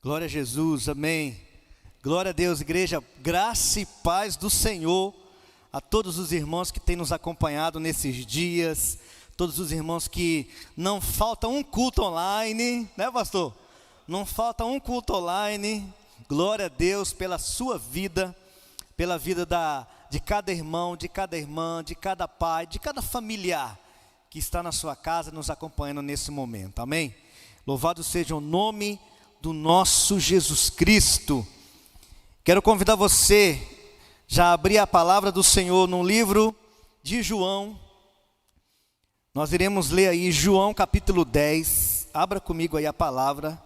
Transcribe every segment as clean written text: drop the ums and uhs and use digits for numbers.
Glória a Jesus, amém. Glória a Deus, igreja, graça e paz do Senhor a todos os irmãos que têm nos acompanhado nesses dias, todos os irmãos que não falta um culto online, né, pastor? Não falta um culto online. Glória a Deus pela sua vida, pela vida de cada irmão, de cada irmã, de cada pai, de cada familiar que está na sua casa nos acompanhando nesse momento, amém? Louvado seja o nome do nosso Jesus Cristo. Quero convidar você já a abrir a palavra do Senhor no livro de João. Nós iremos ler aí João capítulo 10. Abra comigo aí a palavra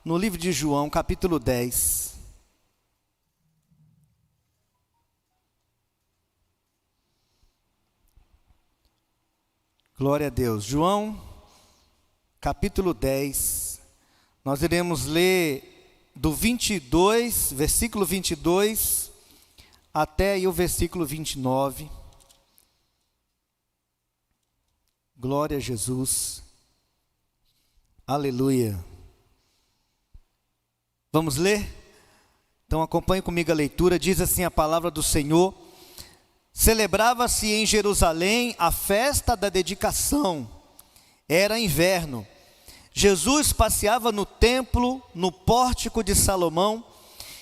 no livro de João capítulo 10. Glória a Deus. João capítulo 10. Nós iremos ler do 22, versículo 22, até aí o versículo 29. Glória a Jesus. Aleluia. Vamos ler? Então acompanhe comigo a leitura. Diz assim a palavra do Senhor: Celebrava-se em Jerusalém a festa da dedicação. Era inverno. Jesus passeava no templo, no pórtico de Salomão.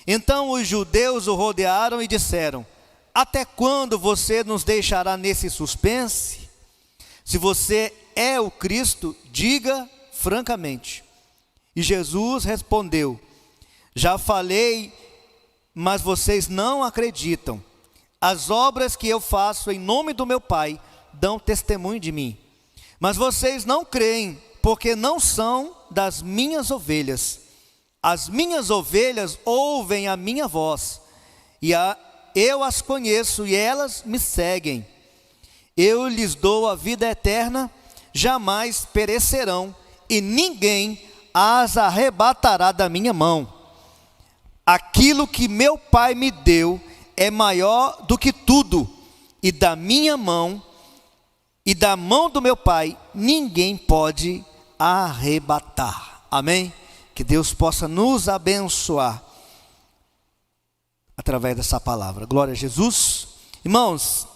Então os judeus o rodearam e disseram: Até quando você nos deixará nesse suspense? Se você é o Cristo, diga francamente. E Jesus respondeu: Já falei, mas vocês não acreditam. As obras que eu faço em nome do meu Pai dão testemunho de mim. Mas vocês não creem, porque não são das minhas ovelhas. As minhas ovelhas ouvem a minha voz, e eu as conheço e elas me seguem. Eu lhes dou a vida eterna, jamais perecerão, e ninguém as arrebatará da minha mão. Aquilo que meu Pai me deu é maior do que tudo, e da minha mão e da mão do meu Pai ninguém pode arrebatar. Amém? Que Deus possa nos abençoar através dessa palavra. Glória a Jesus. Irmãos,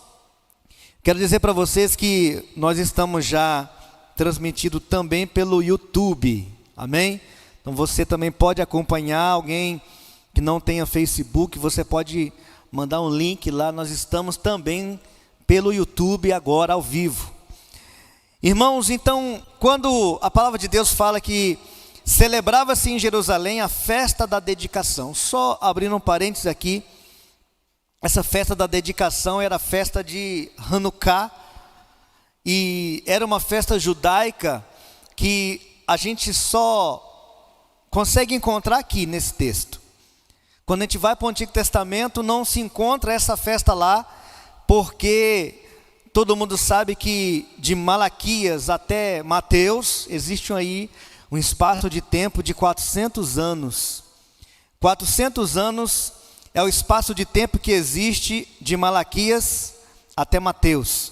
quero dizer para vocês que nós estamos já transmitindo também pelo YouTube. Amém? Então você também pode acompanhar. Alguém que não tenha Facebook, você pode mandar um link lá. Nós estamos também pelo YouTube agora ao vivo. Irmãos, então, quando a palavra de Deus fala que celebrava-se em Jerusalém a festa da dedicação, só abrindo um parênteses aqui, essa festa da dedicação era a festa de Hanukkah, e era uma festa judaica que a gente só consegue encontrar aqui nesse texto. Quando a gente vai para o Antigo Testamento, não se encontra essa festa lá, porque todo mundo sabe que de Malaquias até Mateus, existe aí um espaço de tempo de 400 anos. 400 anos é o espaço de tempo que existe de Malaquias até Mateus.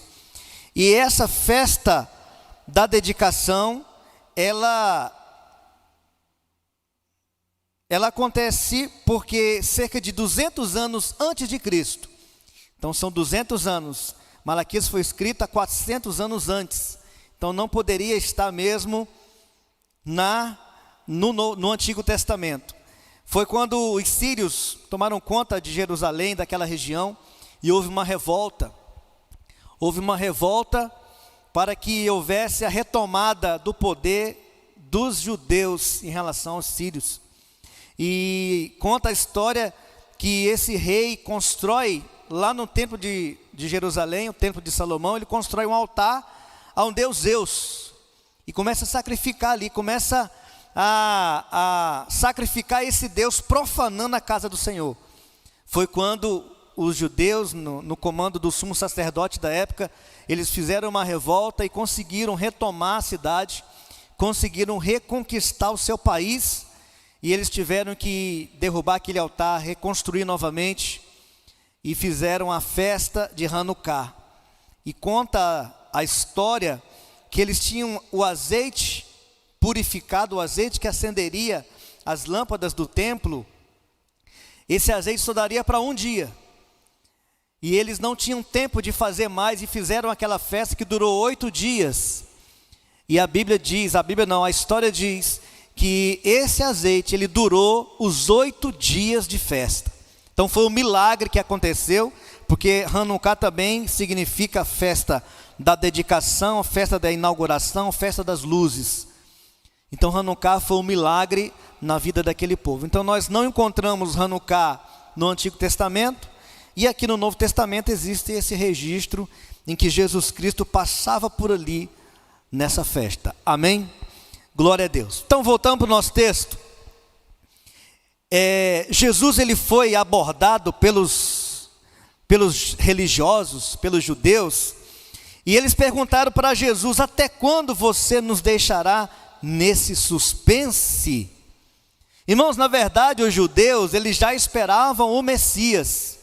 E essa festa da dedicação, ela acontece porque cerca de 200 anos antes de Cristo. Então são 200 anos. Malaquias foi escrita 400 anos antes. Então não poderia estar mesmo no Antigo Testamento. Foi quando os sírios tomaram conta de Jerusalém, daquela região, e houve uma revolta. Houve uma revolta para que houvesse a retomada do poder dos judeus em relação aos sírios. E conta a história que esse rei constrói lá no templo de Jerusalém, o templo de Salomão, ele constrói um altar a um deus Zeus, e começa a sacrificar ali, começa a sacrificar esse Deus, profanando a casa do Senhor. Foi quando os judeus, no comando do sumo sacerdote da época, eles fizeram uma revolta e conseguiram retomar a cidade, conseguiram reconquistar o seu país, e eles tiveram que derrubar aquele altar, reconstruir novamente, e fizeram a festa de Hanukkah. E conta a história que eles tinham o azeite purificado, o azeite que acenderia as lâmpadas do templo, esse azeite só daria para um dia. E eles não tinham tempo de fazer mais e fizeram aquela festa que durou 8 dias. E a história diz que esse azeite, ele durou os 8 dias de festa. Então foi um milagre que aconteceu, porque Hanukkah também significa festa da dedicação, festa da inauguração, festa das luzes. Então Hanukkah foi um milagre na vida daquele povo. Então nós não encontramos Hanukkah no Antigo Testamento, e aqui no Novo Testamento existe esse registro em que Jesus Cristo passava por ali nessa festa. Amém? Glória a Deus. Então voltando para o nosso texto. Jesus ele foi abordado pelos religiosos, pelos judeus, e eles perguntaram para Jesus: até quando você nos deixará nesse suspense? Irmãos, na verdade os judeus, eles já esperavam o Messias,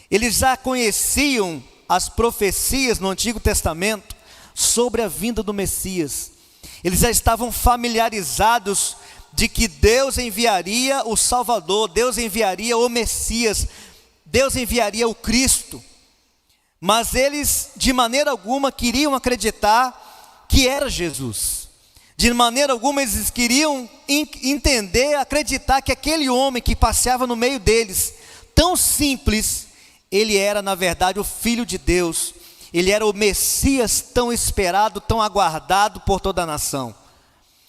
eles já conheciam as profecias no Antigo Testamento sobre a vinda do Messias, eles já estavam familiarizados de que Deus enviaria o Salvador, Deus enviaria o Messias, Deus enviaria o Cristo, mas eles de maneira alguma queriam acreditar que era Jesus. De maneira alguma eles queriam entender, acreditar que aquele homem que passeava no meio deles, tão simples, ele era na verdade o Filho de Deus, ele era o Messias tão esperado, tão aguardado por toda a nação.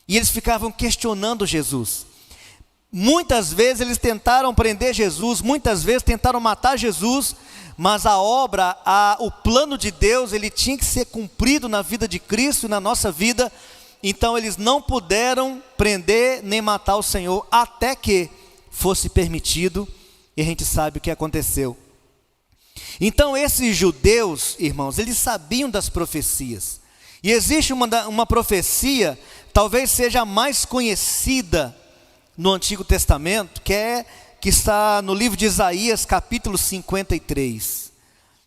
E eles ficavam questionando Jesus. Muitas vezes eles tentaram prender Jesus, muitas vezes tentaram matar Jesus, mas o plano de Deus, ele tinha que ser cumprido na vida de Cristo e na nossa vida. Então eles não puderam prender nem matar o Senhor até que fosse permitido, e a gente sabe o que aconteceu. Então esses judeus, irmãos, eles sabiam das profecias, e existe uma profecia, talvez seja a mais conhecida no Antigo Testamento, que está no livro de Isaías, capítulo 53.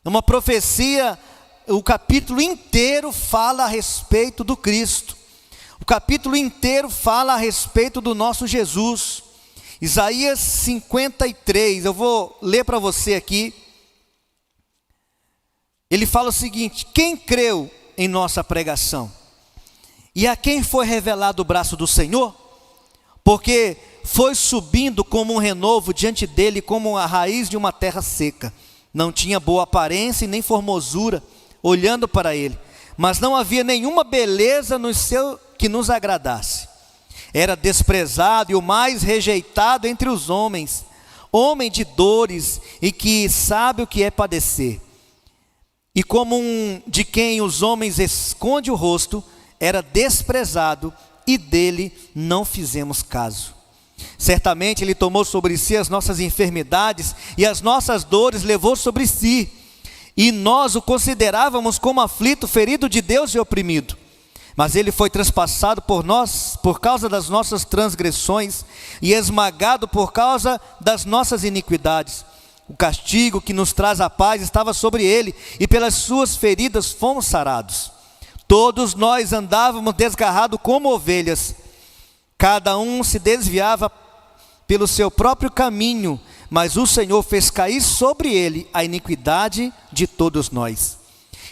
Uma profecia, o capítulo inteiro fala a respeito do Cristo. O capítulo inteiro fala a respeito do nosso Jesus. Isaías 53, eu vou ler para você aqui. Ele fala o seguinte: quem creu em nossa pregação? E a quem foi revelado o braço do Senhor? Porque foi subindo como um renovo diante dele, como a raiz de uma terra seca. Não tinha boa aparência e nem formosura, olhando para ele. Mas não havia nenhuma beleza no seu que nos agradasse. Era desprezado e o mais rejeitado entre os homens, homem de dores e que sabe o que é padecer. E como de quem os homens esconde o rosto, era desprezado e dele não fizemos caso. Certamente ele tomou sobre si as nossas enfermidades e as nossas dores levou sobre si. E nós o considerávamos como aflito, ferido de Deus e oprimido. Mas ele foi traspassado por nós, por causa das nossas transgressões, e esmagado por causa das nossas iniquidades. O castigo que nos traz a paz estava sobre ele, e pelas suas feridas fomos sarados. Todos nós andávamos desgarrados como ovelhas, cada um se desviava pelo seu próprio caminho, mas o Senhor fez cair sobre ele a iniquidade de todos nós.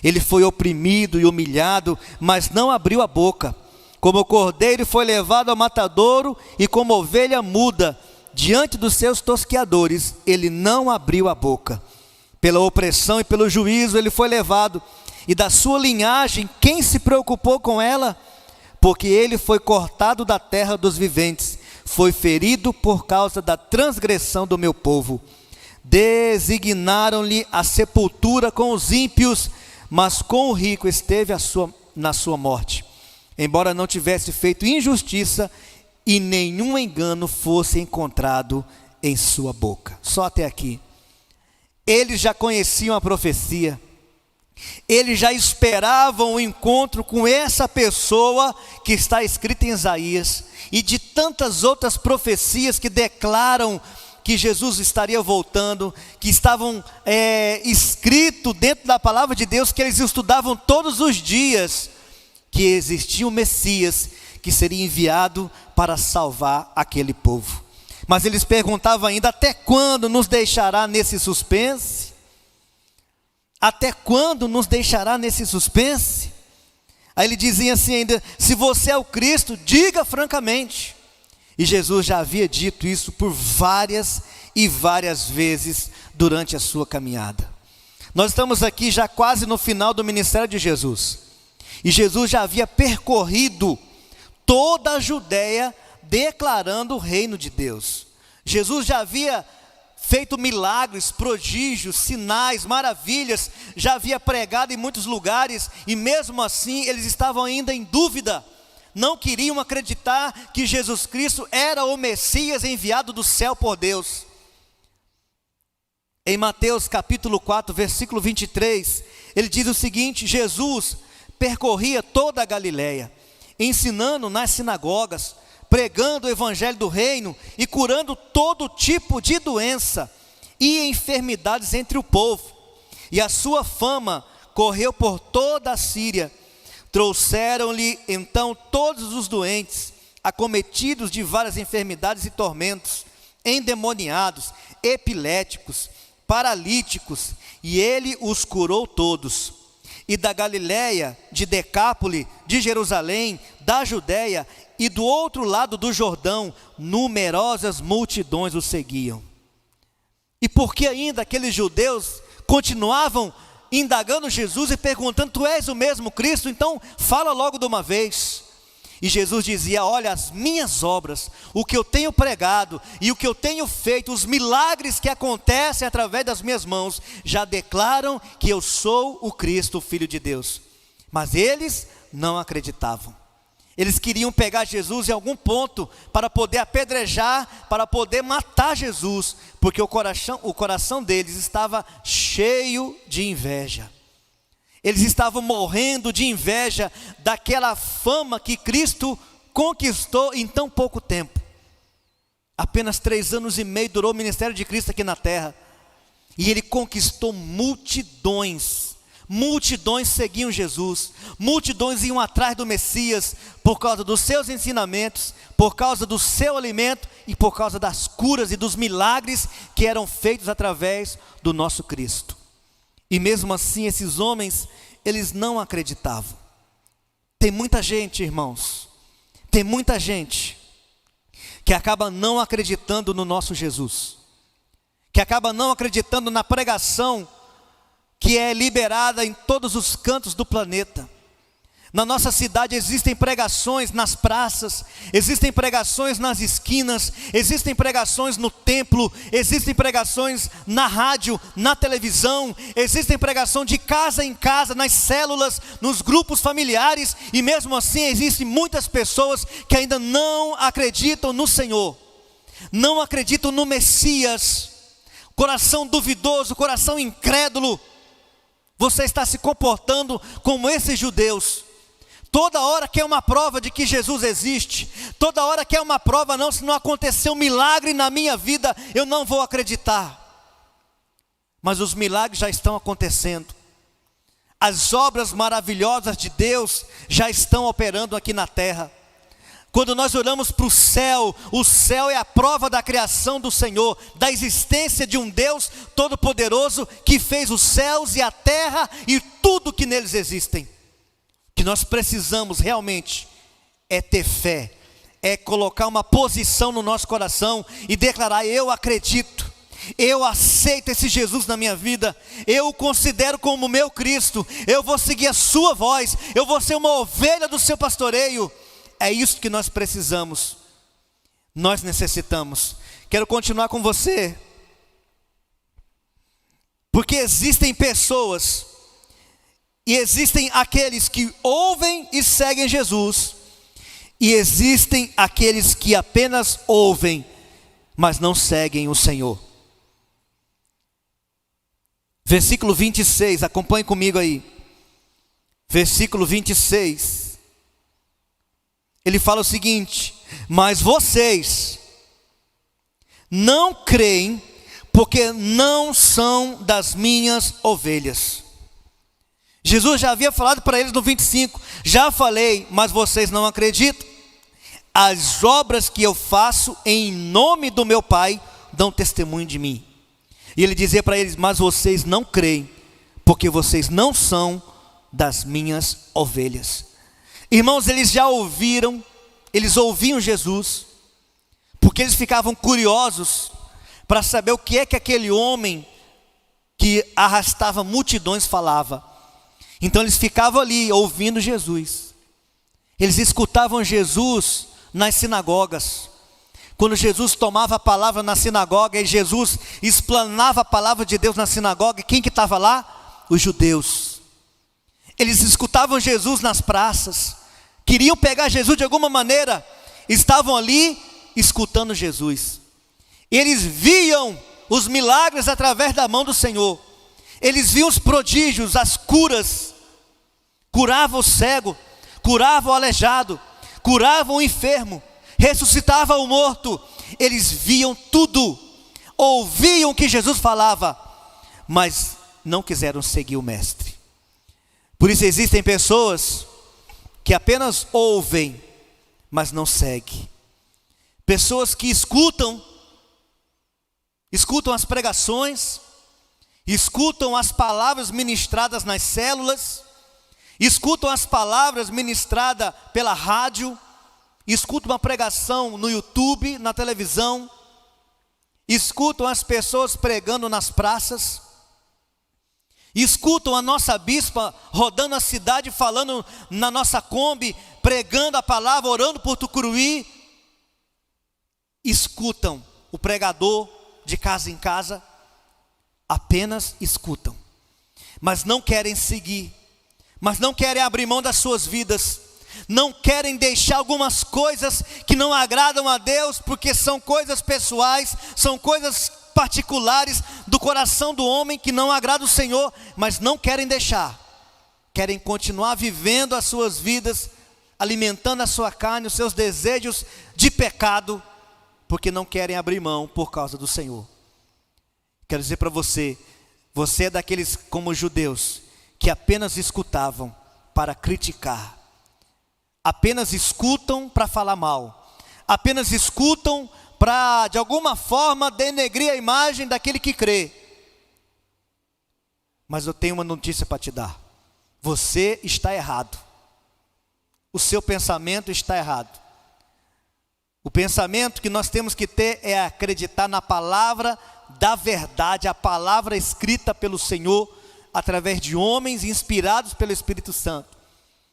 Ele foi oprimido e humilhado, mas não abriu a boca. Como o cordeiro foi levado ao matadouro, e como ovelha muda, diante dos seus tosqueadores, ele não abriu a boca. Pela opressão e pelo juízo ele foi levado, e da sua linhagem, quem se preocupou com ela? Porque ele foi cortado da terra dos viventes, foi ferido por causa da transgressão do meu povo. Designaram-lhe a sepultura com os ímpios, mas com o rico esteve na sua morte, embora não tivesse feito injustiça e nenhum engano fosse encontrado em sua boca. Só até aqui. Eles já conheciam a profecia, eles já esperavam o encontro com essa pessoa que está escrita em Isaías, e de tantas outras profecias que declaram que Jesus estaria voltando, que estavam escrito dentro da palavra de Deus, que eles estudavam todos os dias, que existia um Messias, que seria enviado para salvar aquele povo. Mas eles perguntavam ainda: até quando nos deixará nesse suspense? Até quando nos deixará nesse suspense? Aí ele dizia assim ainda: se você é o Cristo, diga francamente. E Jesus já havia dito isso por várias e várias vezes durante a sua caminhada. Nós estamos aqui já quase no final do ministério de Jesus. E Jesus já havia percorrido toda a Judéia declarando o reino de Deus. Jesus já havia feito milagres, prodígios, sinais, maravilhas, já havia pregado em muitos lugares, e mesmo assim eles estavam ainda em dúvida, não queriam acreditar que Jesus Cristo era o Messias enviado do céu por Deus. Em Mateus capítulo 4, versículo 23, ele diz o seguinte: Jesus percorria toda a Galileia, ensinando nas sinagogas, pregando o evangelho do reino e curando todo tipo de doença e enfermidades entre o povo. E a sua fama correu por toda a Síria. Trouxeram-lhe então todos os doentes, acometidos de várias enfermidades e tormentos, endemoniados, epiléticos, paralíticos, e ele os curou todos. E da Galiléia, de Decápole, de Jerusalém, da Judéia e do outro lado do Jordão, numerosas multidões o seguiam. E porque ainda aqueles judeus continuavam indagando Jesus e perguntando: tu és o mesmo Cristo? Então fala logo de uma vez. E Jesus dizia: olha, as minhas obras, o que eu tenho pregado e o que eu tenho feito, os milagres que acontecem através das minhas mãos, já declaram que eu sou o Cristo, o Filho de Deus. Mas eles não acreditavam. Eles queriam pegar Jesus em algum ponto para poder apedrejar, para poder matar Jesus, porque o coração deles estava cheio de inveja. Eles estavam morrendo de inveja daquela fama que Cristo conquistou em tão pouco tempo. Apenas 3 anos e meio durou o ministério de Cristo aqui na terra. E ele conquistou multidões. Multidões seguiam Jesus. Multidões iam atrás do Messias por causa dos seus ensinamentos, por causa do seu alimento e por causa das curas e dos milagres que eram feitos através do nosso Cristo. E mesmo assim esses homens, eles não acreditavam. Tem muita gente, irmãos, tem muita gente que acaba não acreditando no nosso Jesus, que acaba não acreditando na pregação que é liberada em todos os cantos do planeta. Na nossa cidade existem pregações nas praças, existem pregações nas esquinas, existem pregações no templo, existem pregações na rádio, na televisão, existem pregações de casa em casa, nas células, nos grupos familiares, e mesmo assim existem muitas pessoas que ainda não acreditam no Senhor, não acreditam no Messias. Coração duvidoso, coração incrédulo. Você está se comportando como esses judeus. Toda hora quer uma prova de que Jesus existe. Toda hora quer uma prova: não, se não acontecer um milagre na minha vida, eu não vou acreditar. Mas os milagres já estão acontecendo. As obras maravilhosas de Deus já estão operando aqui na terra. Quando nós olhamos para o céu é a prova da criação do Senhor, da existência de um Deus todo-poderoso que fez os céus e a terra e tudo que neles existem. Que nós precisamos realmente é ter fé, é colocar uma posição no nosso coração e declarar: eu acredito, eu aceito esse Jesus na minha vida, eu o considero como meu Cristo, eu vou seguir a sua voz, eu vou ser uma ovelha do seu pastoreio. É isso que nós precisamos, nós necessitamos. Quero continuar com você, porque existem pessoas, e existem aqueles que ouvem e seguem Jesus, e existem aqueles que apenas ouvem, mas não seguem o Senhor. Versículo 26, acompanhe comigo aí. Versículo 26. Ele fala o seguinte: mas vocês não creem, porque não são das minhas ovelhas. Jesus já havia falado para eles no 25: já falei, mas vocês não acreditam. as obras que eu faço em nome do meu Pai dão testemunho de mim. E ele dizia para eles: mas vocês não creem, porque vocês não são das minhas ovelhas. Irmãos, eles já ouviram, eles ouviam Jesus, porque eles ficavam curiosos para saber o que é que aquele homem que arrastava multidões falava. Então eles ficavam ali ouvindo Jesus. Eles escutavam Jesus nas sinagogas. Quando Jesus tomava a palavra na sinagoga e Jesus explanava a palavra de Deus na sinagoga, quem que estava lá? Os judeus. Eles escutavam Jesus nas praças, queriam pegar Jesus de alguma maneira, estavam ali escutando Jesus. Eles viam os milagres através da mão do Senhor. Eles viam os prodígios, as curas. Curava o cego, curava o aleijado, curava o enfermo, ressuscitava o morto. Eles viam tudo, ouviam o que Jesus falava, mas não quiseram seguir o mestre. Por isso existem pessoas que apenas ouvem, mas não seguem. Pessoas que escutam as pregações, escutam as palavras ministradas nas células, escutam as palavras ministradas pela rádio, escutam uma pregação no YouTube, na televisão, escutam as pessoas pregando nas praças, escutam a nossa bispa rodando a cidade, falando na nossa Kombi, pregando a palavra, orando por Tucuruí. Escutam o pregador de casa em casa, apenas escutam, mas não querem seguir, mas não querem abrir mão das suas vidas, não querem deixar algumas coisas que não agradam a Deus, porque são coisas pessoais, são coisas particulares do coração do homem que não agrada o Senhor, mas não querem deixar, querem continuar vivendo as suas vidas, alimentando a sua carne, os seus desejos de pecado, porque não querem abrir mão por causa do Senhor. Quero dizer para você, você é daqueles como os judeus, que apenas escutavam para criticar, apenas escutam para falar mal, apenas escutam para de alguma forma denegrir a imagem daquele que crê. Mas eu tenho uma notícia para te dar: você está errado, o seu pensamento está errado. O pensamento que nós temos que ter é acreditar na palavra da verdade, a palavra escrita pelo Senhor, através de homens inspirados pelo Espírito Santo,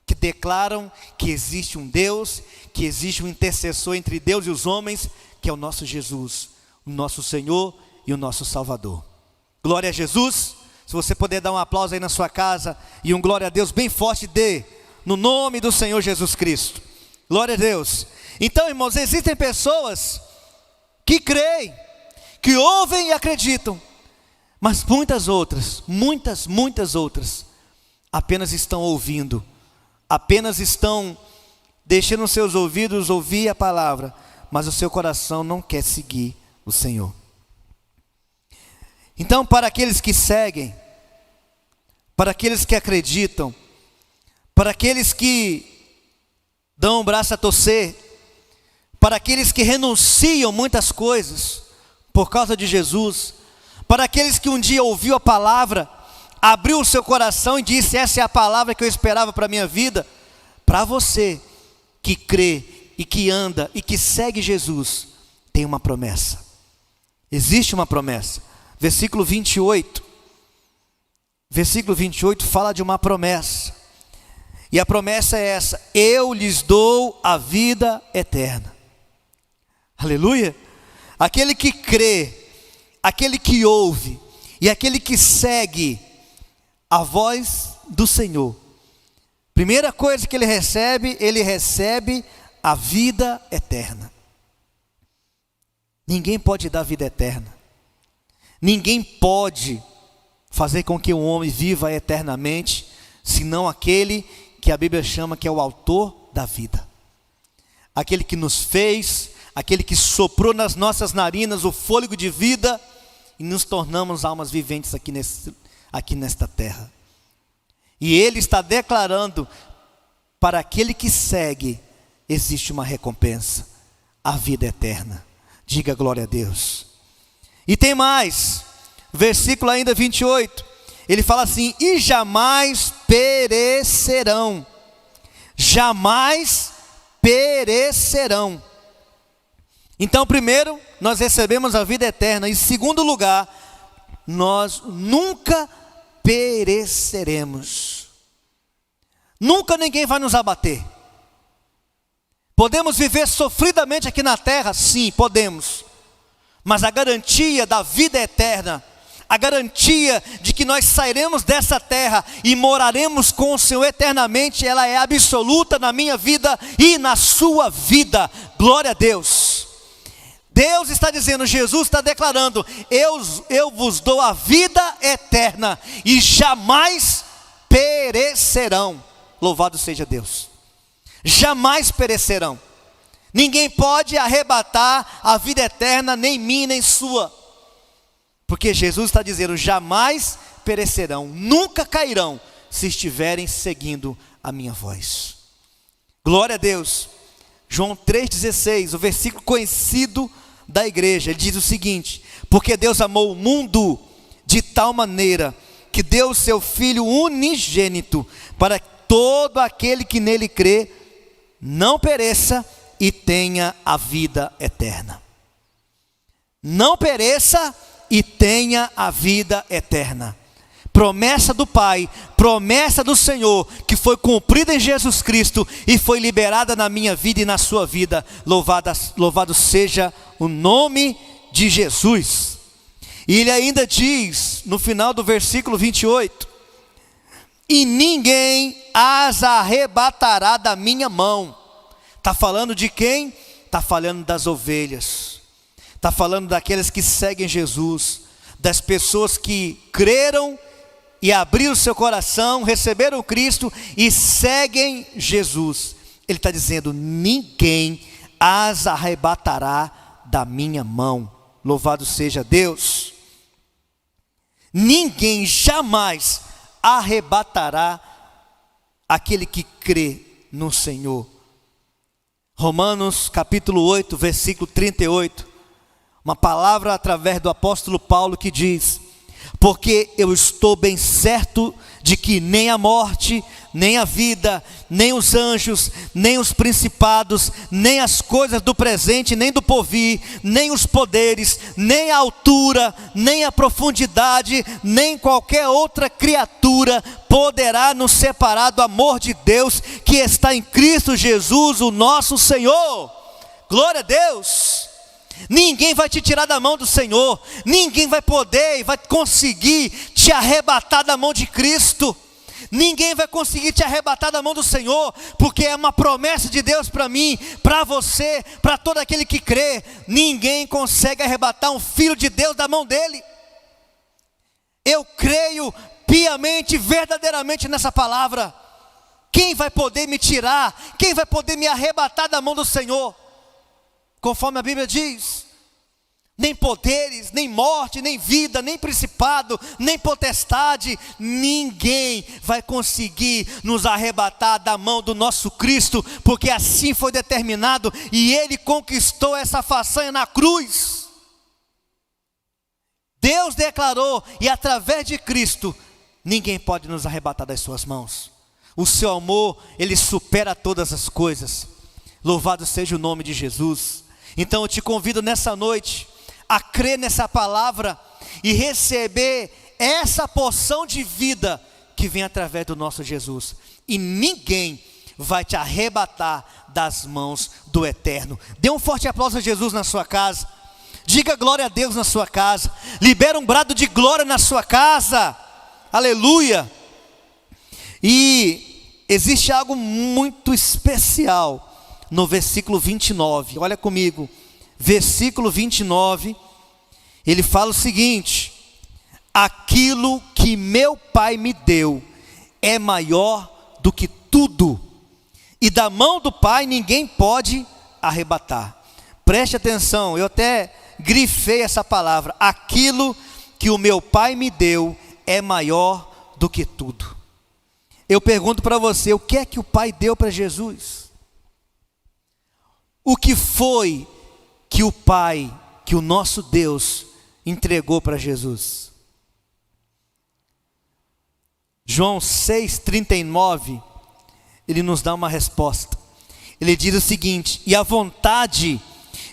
que declaram que existe um Deus, que existe um intercessor entre Deus e os homens, que é o nosso Jesus, o nosso Senhor e o nosso Salvador. Glória a Jesus. Se você puder dar um aplauso aí na sua casa, e um glória a Deus bem forte, dê, no nome do Senhor Jesus Cristo. Glória a Deus. Então, irmãos, existem pessoas que creem, que ouvem e acreditam, mas muitas outras, muitas outras, apenas estão ouvindo, apenas estão deixando os seus ouvidos ouvir a palavra, mas o seu coração não quer seguir o Senhor. Então, para aqueles que seguem, para aqueles que acreditam, para aqueles que dão o braço a torcer, para aqueles que renunciam muitas coisas por causa de Jesus, para aqueles que um dia ouviu a palavra, abriu o seu coração e disse: essa é a palavra que eu esperava para a minha vida. Para você que crê e que anda e que segue Jesus, tem uma promessa. Existe uma promessa. Versículo 28 fala de uma promessa, e a promessa é essa: eu lhes dou a vida eterna. Aleluia. Aquele que crê, aquele que ouve e aquele que segue a voz do Senhor, primeira coisa que ele recebe a vida eterna. Ninguém pode dar vida eterna, ninguém pode fazer com que um homem viva eternamente, senão aquele que a Bíblia chama que é o autor da vida, aquele que nos fez, aquele que soprou nas nossas narinas o fôlego de vida e nos tornamos almas viventes aqui nesta terra. E ele está declarando para aquele que segue, existe uma recompensa, a vida eterna. Diga glória a Deus. E tem mais, versículo ainda 28, ele fala assim: e jamais perecerão, jamais perecerão. Então, primeiro, nós recebemos a vida eterna. Em segundo lugar, nós nunca pereceremos. Nunca ninguém vai nos abater. Podemos viver sofridamente aqui na terra? Sim, podemos. Mas a garantia da vida eterna, a garantia de que nós sairemos dessa terra e moraremos com o Senhor eternamente, ela é absoluta na minha vida e na sua vida. Glória a Deus. Deus está dizendo, Jesus está declarando: eu vos dou a vida eterna e jamais perecerão. Louvado seja Deus. Jamais perecerão. Ninguém pode arrebatar a vida eterna, nem minha, nem sua. Porque Jesus está dizendo, jamais perecerão, nunca cairão, se estiverem seguindo a minha voz. Glória a Deus. João 3,16, o versículo conhecido da igreja, ele diz o seguinte: porque Deus amou o mundo de tal maneira, que deu o seu Filho unigênito, para que todo aquele que nele crê, não pereça e tenha a vida eterna. Não pereça e tenha a vida eterna. Promessa do Pai, promessa do Senhor, que foi cumprida em Jesus Cristo e foi liberada na minha vida e na sua vida. Louvado seja o nome de Jesus. E ele ainda diz, no final do versículo 28, e ninguém as arrebatará da minha mão. Está falando de quem? Está falando das ovelhas. Está falando daqueles que seguem Jesus, das pessoas que creram e abriram seu coração, receberam Cristo e seguem Jesus. Ele está dizendo, ninguém as arrebatará da minha mão. Louvado seja Deus. Ninguém jamais arrebatará aquele que crê no Senhor. Romanos capítulo 8, versículo 38, uma palavra através do apóstolo Paulo que diz: porque eu estou bem certo de que nem a morte, nem a vida, nem os anjos, nem os principados, nem as coisas do presente, nem do porvir, nem os poderes, nem a altura, nem a profundidade, nem qualquer outra criatura poderá nos separar do amor de Deus que está em Cristo Jesus, o nosso Senhor. Glória a Deus. Ninguém vai te tirar da mão do Senhor, ninguém vai poder e vai conseguir te arrebatar da mão de Cristo. Ninguém vai conseguir te arrebatar da mão do Senhor, porque é uma promessa de Deus para mim, para você, para todo aquele que crê. Ninguém consegue arrebatar um filho de Deus da mão dele. Eu creio piamente, verdadeiramente nessa palavra. Quem vai poder me tirar? Quem vai poder me arrebatar da mão do Senhor? Conforme a Bíblia diz, nem poderes, nem morte, nem vida, nem principado, nem potestade, ninguém vai conseguir nos arrebatar da mão do nosso Cristo, porque assim foi determinado e Ele conquistou essa façanha na cruz. Deus declarou, e através de Cristo, ninguém pode nos arrebatar das suas mãos. O seu amor, Ele supera todas as coisas. Louvado seja o nome de Jesus. Então eu te convido nessa noite a crer nessa palavra e receber essa porção de vida que vem através do nosso Jesus. E ninguém vai te arrebatar das mãos do Eterno. Dê um forte aplauso a Jesus na sua casa. Diga glória a Deus na sua casa. Libera um brado de glória na sua casa. Aleluia. E existe algo muito especial no versículo 29, olha comigo, versículo 29, ele fala o seguinte: aquilo que meu Pai me deu é maior do que tudo, e da mão do Pai ninguém pode arrebatar. Preste atenção, eu até grifei essa palavra, aquilo que o meu Pai me deu é maior do que tudo. Eu pergunto para você, o que é que o Pai deu para Jesus? o que foi que o Pai, que o nosso Deus entregou para Jesus? João 6,39, ele nos dá uma resposta. Ele diz o seguinte: e a vontade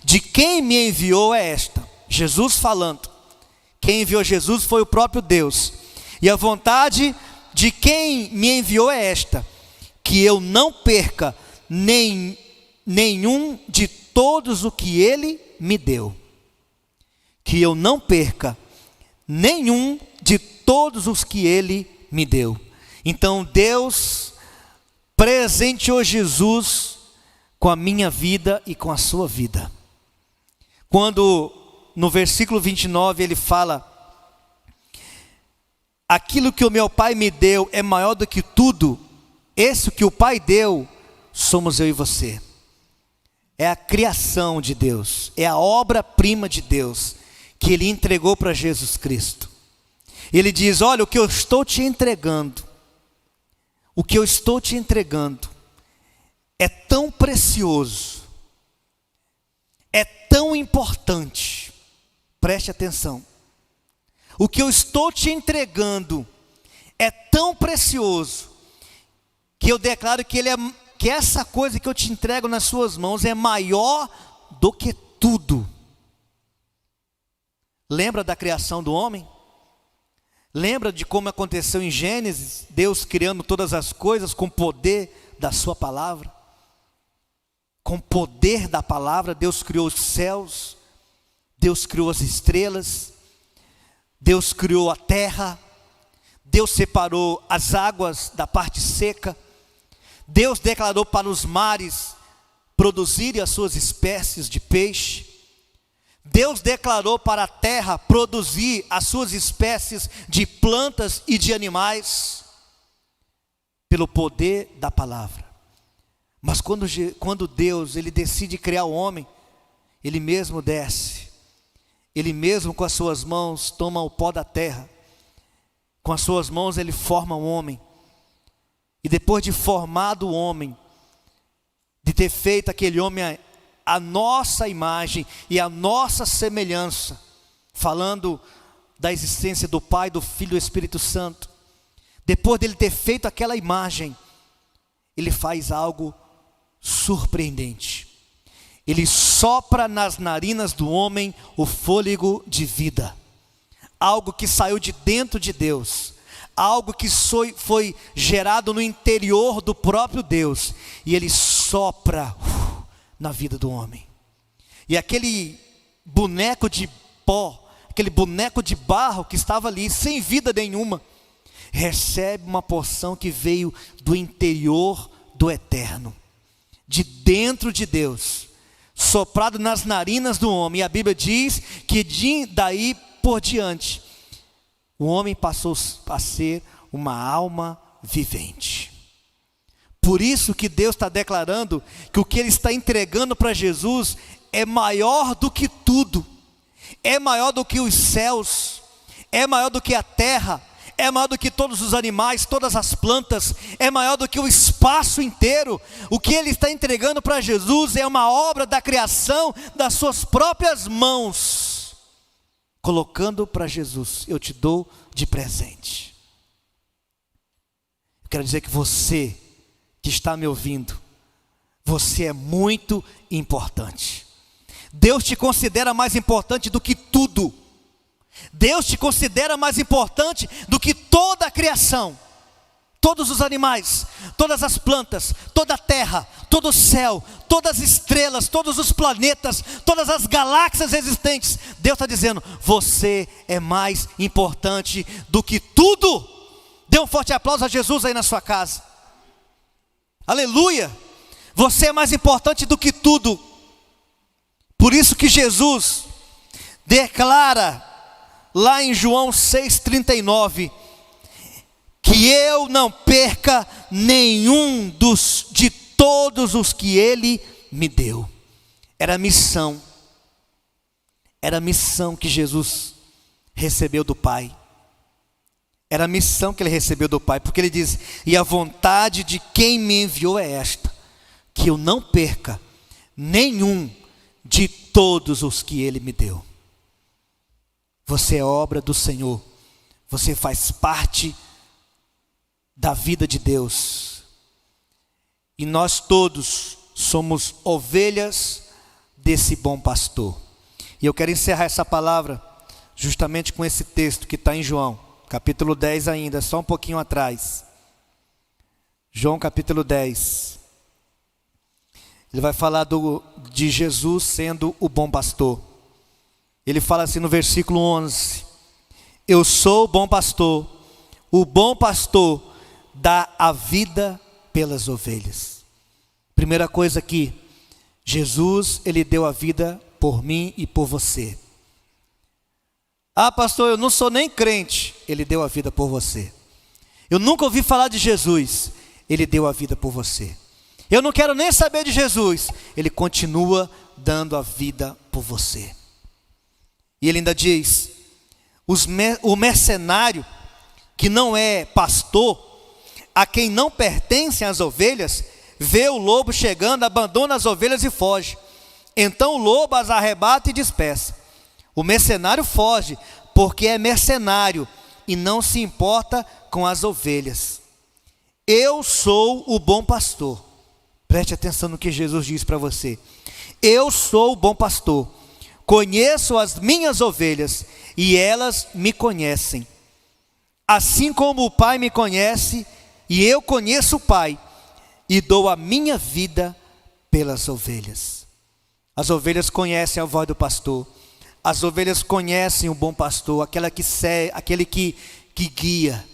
de quem me enviou é esta. Jesus falando. Quem enviou Jesus foi o próprio Deus. E a vontade de quem me enviou é esta: que eu não perca nenhum de todos o que ele me deu. Que eu não perca nenhum de todos os que ele me deu. Então Deus presenteou Jesus com a minha vida e com a sua vida. Quando no versículo 29 ele fala: aquilo que o meu Pai me deu é maior do que tudo. Esse que o Pai deu, somos eu e você. É a criação de Deus, é a obra-prima de Deus, que Ele entregou para Jesus Cristo. Ele diz: olha, o que eu estou te entregando, o que eu estou te entregando, é tão precioso, é tão importante, preste atenção. O que eu estou te entregando é tão precioso, que eu declaro que essa coisa que eu te entrego nas suas mãos é maior do que tudo. Lembra da criação do homem? Lembra de como aconteceu em Gênesis, Deus criando todas as coisas com o poder da sua palavra? Com o poder da palavra, Deus criou os céus, Deus criou as estrelas, Deus criou a terra, Deus separou as águas da parte seca, Deus declarou para os mares produzirem as suas espécies de peixe, Deus declarou para a terra produzir as suas espécies de plantas e de animais, pelo poder da palavra. Mas quando Deus ele decide criar o homem, Ele mesmo desce, Ele mesmo com as suas mãos toma o pó da terra, com as suas mãos Ele forma o homem, e depois de formado o homem, de ter feito aquele homem a nossa imagem e a nossa semelhança, falando da existência do Pai, do Filho e do Espírito Santo, depois dele ter feito aquela imagem, Ele faz algo surpreendente. Ele sopra nas narinas do homem o fôlego de vida, algo que saiu de dentro de Deus, algo que foi gerado no interior do próprio Deus, e Ele sopra na vida do homem. E aquele boneco de pó, aquele boneco de barro que estava ali, sem vida nenhuma, recebe uma porção que veio do interior do eterno, de dentro de Deus, soprado nas narinas do homem. E a Bíblia diz que daí por diante, o homem passou a ser uma alma vivente. Por isso que Deus está declarando que o que Ele está entregando para Jesus é maior do que tudo, é maior do que os céus, é maior do que a terra, é maior do que todos os animais, todas as plantas, é maior do que o espaço inteiro. O que Ele está entregando para Jesus é uma obra da criação das suas próprias mãos, colocando para Jesus: eu te dou de presente. Eu quero dizer que você que está me ouvindo, você é muito importante. Deus te considera mais importante do que tudo. Deus te considera mais importante do que toda a criação, todos os animais, todas as plantas, toda a terra, todo o céu, todas as estrelas, todos os planetas, todas as galáxias existentes. Deus está dizendo: você é mais importante do que tudo. Dê um forte aplauso a Jesus aí na sua casa. Aleluia! Você é mais importante do que tudo. Por isso que Jesus declara lá em João 6,39, que eu não perca nenhum de todos os que Ele me deu. Era a missão que Jesus recebeu do Pai. Era a missão que Ele recebeu do Pai, porque Ele diz: e a vontade de quem me enviou é esta, que eu não perca nenhum de todos os que Ele me deu. Você é obra do Senhor. Você faz parte da vida de Deus. E nós todos somos ovelhas desse bom pastor. E eu quero encerrar essa palavra justamente com esse texto que está em João, capítulo 10 ainda, só um pouquinho atrás. João capítulo 10. Ele vai falar de Jesus sendo o bom pastor. Ele fala assim no versículo 11: eu sou o bom pastor dá a vida pelas ovelhas. Primeira coisa aqui, Jesus, Ele deu a vida por mim e por você. Ah, pastor, eu não sou nem crente. Ele deu a vida por você. Eu nunca ouvi falar de Jesus. Ele deu a vida por você. Eu não quero nem saber de Jesus. Ele continua dando a vida por você. E ele ainda diz, o mercenário, que não é pastor, a quem não pertencem as ovelhas, vê o lobo chegando, abandona as ovelhas e foge. Então o lobo as arrebata e dispersa. O mercenário foge, porque é mercenário e não se importa com as ovelhas. Eu sou o bom pastor. Preste atenção no que Jesus diz para você. Eu sou o bom pastor. Conheço as minhas ovelhas e elas me conhecem. Assim como o Pai me conhece e eu conheço o Pai e dou a minha vida pelas ovelhas. As ovelhas conhecem a voz do pastor. As ovelhas conhecem o bom pastor, aquele que guia.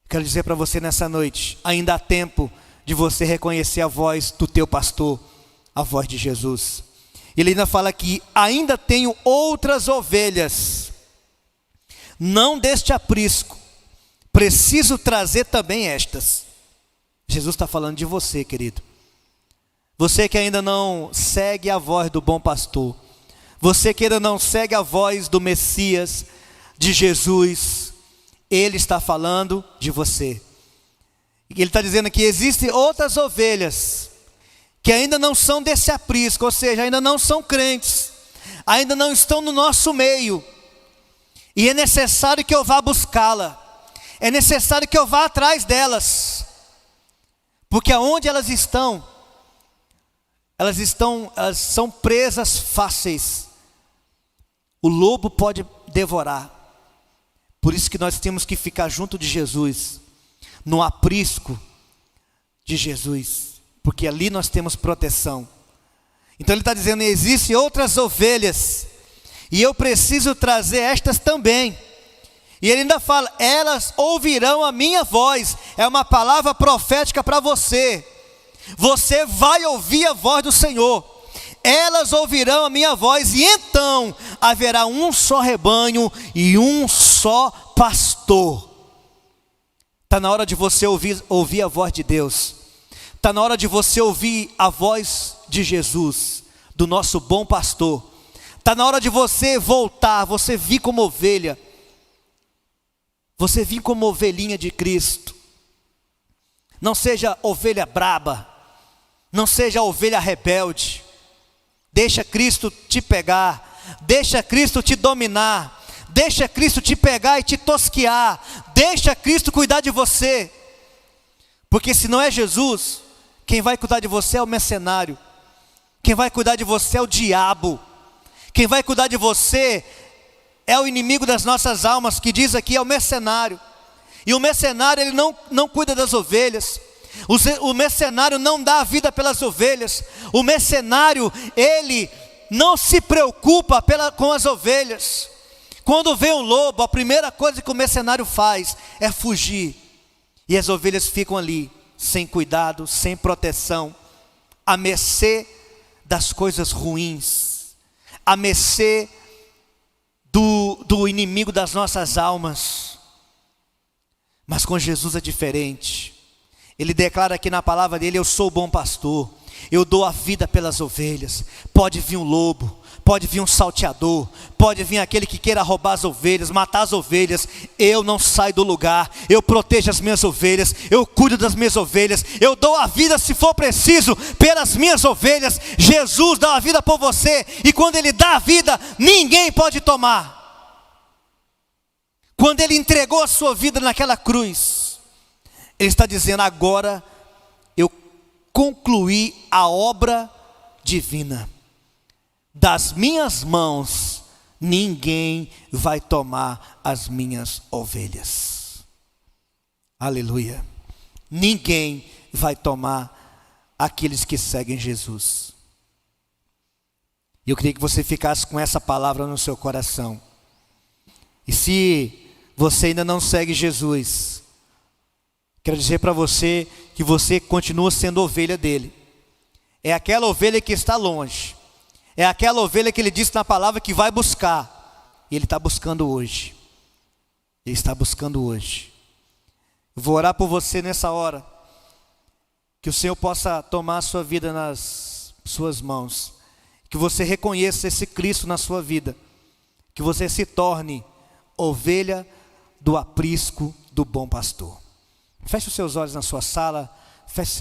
Quero dizer para você nessa noite, ainda há tempo de você reconhecer a voz do teu pastor, a voz de Jesus. Ele ainda fala que ainda tenho outras ovelhas, não deste aprisco, preciso trazer também estas. Jesus está falando de você, querido. Você que ainda não segue a voz do bom pastor, você que ainda não segue a voz do Messias, de Jesus, Ele está falando de você. Ele está dizendo que existem outras ovelhas, que ainda não são desse aprisco, ou seja, ainda não são crentes, ainda não estão no nosso meio, e é necessário que eu vá buscá-la, é necessário que eu vá atrás delas, porque aonde elas são presas fáceis, o lobo pode devorar. Por isso que nós temos que ficar junto de Jesus, no aprisco de Jesus, porque ali nós temos proteção. Então ele está dizendo, existem outras ovelhas, e eu preciso trazer estas também. E ele ainda fala, elas ouvirão a minha voz. É uma palavra profética para você. Você vai ouvir a voz do Senhor. Elas ouvirão a minha voz, e então haverá um só rebanho e um só pastor. Está na hora de você ouvir a voz de Deus. Está na hora de você ouvir a voz de Jesus, do nosso bom pastor. Está na hora de você voltar, você vir como ovelha. Você vir como ovelhinha de Cristo. Não seja ovelha braba. Não seja ovelha rebelde. Deixa Cristo te pegar, deixa Cristo te dominar, deixa Cristo te pegar e te tosquear, deixa Cristo cuidar de você, porque se não é Jesus, quem vai cuidar de você é o mercenário, quem vai cuidar de você é o diabo, quem vai cuidar de você é o inimigo das nossas almas, que diz aqui é o mercenário, e o mercenário ele não cuida das ovelhas. O mercenário não dá a vida pelas ovelhas. O mercenário, ele não se preocupa com as ovelhas. Quando vem um lobo, a primeira coisa que o mercenário faz é fugir. E as ovelhas ficam ali, sem cuidado, sem proteção, à mercê das coisas ruins, à mercê do inimigo das nossas almas. Mas com Jesus é diferente. Ele declara aqui na palavra dele, eu sou o bom pastor. Eu dou a vida pelas ovelhas. Pode vir um lobo, pode vir um salteador, pode vir aquele que queira roubar as ovelhas, matar as ovelhas. Eu não saio do lugar, eu protejo as minhas ovelhas, eu cuido das minhas ovelhas, eu dou a vida se for preciso pelas minhas ovelhas. Jesus dá a vida por você, e quando Ele dá a vida, ninguém pode tomar. Quando Ele entregou a sua vida naquela cruz, Ele está dizendo: agora eu concluí a obra divina. Das minhas mãos, ninguém vai tomar as minhas ovelhas. Aleluia. Ninguém vai tomar aqueles que seguem Jesus. Eu queria que você ficasse com essa palavra no seu coração. E se você ainda não segue Jesus, quero dizer para você que você continua sendo ovelha dele. É aquela ovelha que está longe. É aquela ovelha que ele disse na palavra que vai buscar. E ele está buscando hoje. Ele está buscando hoje. Eu vou orar por você nessa hora. Que o Senhor possa tomar a sua vida nas suas mãos. Que você reconheça esse Cristo na sua vida. Que você se torne ovelha do aprisco do bom pastor. Feche os seus olhos na sua sala. Feche seus